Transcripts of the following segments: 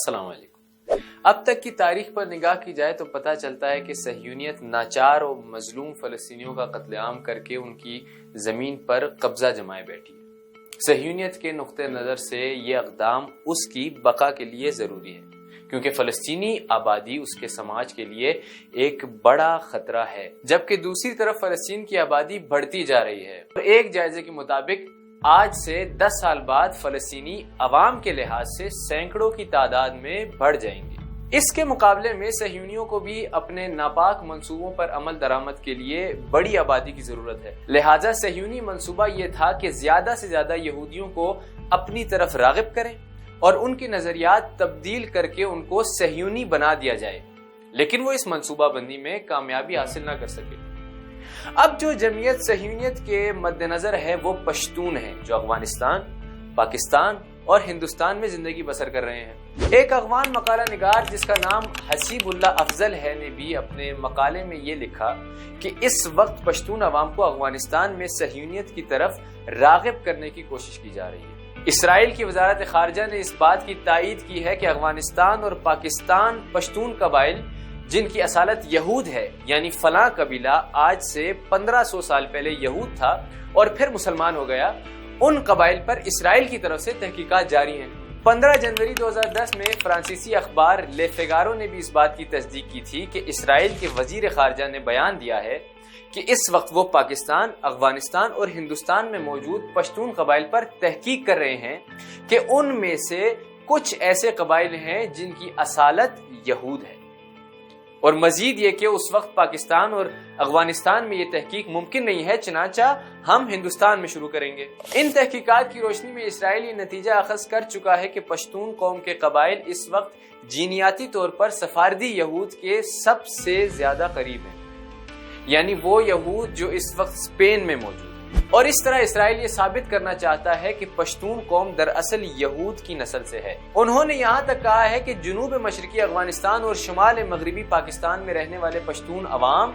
السلام علیکم۔ اب تک کی تاریخ پر نگاہ کی جائے تو پتہ چلتا ہے کہ صہیونیت ناچار اور مظلوم فلسطینیوں کا قتل عام کر کے ان کی زمین پر قبضہ جمائے بیٹھی ہے۔ صہیونیت کے نقطہ نظر سے یہ اقدام اس کی بقا کے لیے ضروری ہے، کیونکہ فلسطینی آبادی اس کے سماج کے لیے ایک بڑا خطرہ ہے، جبکہ دوسری طرف فلسطین کی آبادی بڑھتی جا رہی ہے اور ایک جائزے کے مطابق آج سے 10 سال بعد فلسطینی عوام کے لحاظ سے سینکڑوں کی تعداد میں بڑھ جائیں گے۔ اس کے مقابلے میں صہیونیوں کو بھی اپنے ناپاک منصوبوں پر عمل درآمد کے لیے بڑی آبادی کی ضرورت ہے، لہٰذا صہیونی منصوبہ یہ تھا کہ زیادہ سے زیادہ یہودیوں کو اپنی طرف راغب کریں اور ان کی نظریات تبدیل کر کے ان کو صہیونی بنا دیا جائے، لیکن وہ اس منصوبہ بندی میں کامیابی حاصل نہ کر سکے۔ اب جو جمعیت صہیونیت کے مد نظر ہے وہ پشتون ہیں، جو افغانستان، پاکستان اور ہندوستان میں زندگی بسر کر رہے ہیں۔ ایک افغان مقالہ نگار جس کا نام حسیب اللہ افضل ہے نے بھی اپنے مقالے میں یہ لکھا کہ اس وقت پشتون عوام کو افغانستان میں صہیونیت کی طرف راغب کرنے کی کوشش کی جا رہی ہے۔ اسرائیل کی وزارت خارجہ نے اس بات کی تائید کی ہے کہ افغانستان اور پاکستان پشتون قبائل جن کی اصالت یہود ہے، یعنی فلاں قبیلہ آج سے 1500 سال پہلے یہود تھا اور پھر مسلمان ہو گیا، ان قبائل پر اسرائیل کی طرف سے تحقیقات جاری ہیں۔ 15 جنوری 2010 میں فرانسیسی اخبار لے فیگارو نے بھی اس بات کی تصدیق کی تھی کہ اسرائیل کے وزیر خارجہ نے بیان دیا ہے کہ اس وقت وہ پاکستان، افغانستان اور ہندوستان میں موجود پشتون قبائل پر تحقیق کر رہے ہیں کہ ان میں سے کچھ ایسے قبائل ہیں جن کی اصالت یہود ہے، اور مزید یہ کہ اس وقت پاکستان اور افغانستان میں یہ تحقیق ممکن نہیں ہے، چنانچہ ہم ہندوستان میں شروع کریں گے۔ ان تحقیقات کی روشنی میں اسرائیل یہ نتیجہ اخذ کر چکا ہے کہ پشتون قوم کے قبائل اس وقت جینیاتی طور پر سفاردی یہود کے سب سے زیادہ قریب ہیں، یعنی وہ یہود جو اس وقت اسپین میں موجود ہیں، اور اس طرح اسرائیل یہ ثابت کرنا چاہتا ہے کہ پشتون قوم دراصل یہود کی نسل سے ہے۔ انہوں نے یہاں تک کہا ہے کہ جنوب مشرقی افغانستان اور شمال مغربی پاکستان میں رہنے والے پشتون عوام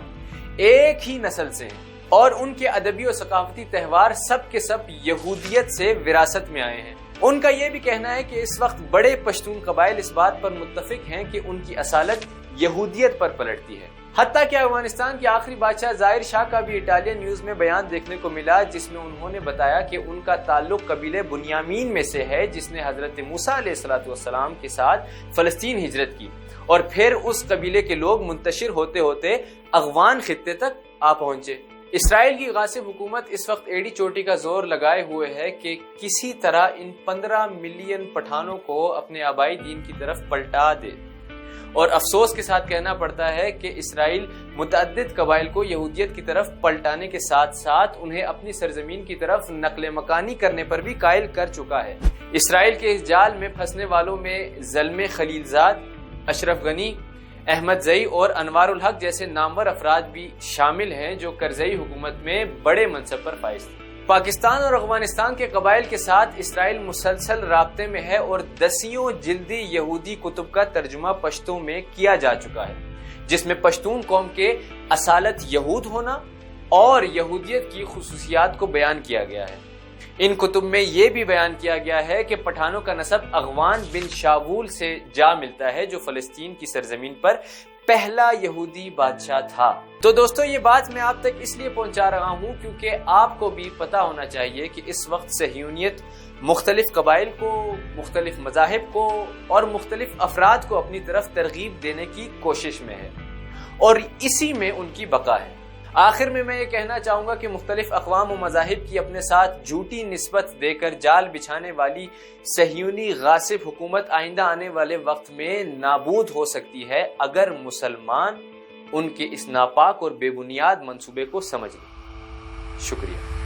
ایک ہی نسل سے ہیں اور ان کے ادبی اور ثقافتی تہوار سب کے سب یہودیت سے وراثت میں آئے ہیں۔ ان کا یہ بھی کہنا ہے کہ اس وقت بڑے پشتون قبائل اس بات پر متفق ہیں کہ ان کی اصالت یہودیت پر پلٹتی ہے۔ حتیٰ کہ افغانستان کے آخری بادشاہ ظاہر شاہ کا بھی اٹالین نیوز میں بیان دیکھنے کو ملا، جس میں انہوں نے بتایا کہ ان کا تعلق قبیلے بنیامین میں سے ہے، جس نے حضرت موسیٰ علیہ السلام کے ساتھ فلسطین ہجرت کی، اور پھر اس قبیلے کے لوگ منتشر ہوتے ہوتے افغان خطے تک آ پہنچے۔ اسرائیل کی غاصب حکومت اس وقت ایڑی چوٹی کا زور لگائے ہوئے ہے کہ کسی طرح ان 15 ملین پٹھانوں کو اپنے آبائی دین کی طرف پلٹا دے، اور افسوس کے ساتھ کہنا پڑتا ہے کہ اسرائیل متعدد قبائل کو یہودیت کی طرف پلٹانے کے ساتھ ساتھ انہیں اپنی سرزمین کی طرف نقل مکانی کرنے پر بھی قائل کر چکا ہے۔ اسرائیل کے اس جال میں پھنسنے والوں میں زلمے خلیل زاد، اشرف غنی، احمد زئی اور انوار الحق جیسے نامور افراد بھی شامل ہیں، جو کرزئی حکومت میں بڑے منصب پر فائز تھے۔ پاکستان اور افغانستان کے قبائل کے ساتھ اسرائیل مسلسل رابطے میں ہے اور دسیوں جلدی یہودی کتب کا ترجمہ پشتو میں کیا جا چکا ہے، جس میں پشتون قوم کے اصالت یہود ہونا اور یہودیت کی خصوصیات کو بیان کیا گیا ہے۔ ان کتب میں یہ بھی بیان کیا گیا ہے کہ پٹھانوں کا نسب اغوان بن شاول سے جا ملتا ہے، جو فلسطین کی سرزمین پر پہلا یہودی بادشاہ تھا۔ تو دوستو، یہ بات میں آپ تک اس لیے پہنچا رہا ہوں کیونکہ آپ کو بھی پتا ہونا چاہیے کہ اس وقت صہیونیت مختلف قبائل کو، مختلف مذاہب کو اور مختلف افراد کو اپنی طرف ترغیب دینے کی کوشش میں ہے، اور اسی میں ان کی بقا ہے۔ آخر میں یہ کہنا چاہوں گا کہ مختلف اقوام و مذاہب کی اپنے ساتھ جھوٹی نسبت دے کر جال بچھانے والی صہیونی غاصب حکومت آئندہ آنے والے وقت میں نابود ہو سکتی ہے اگر مسلمان ان کے اس ناپاک اور بے بنیاد منصوبے کو سمجھ لیں۔ شکریہ۔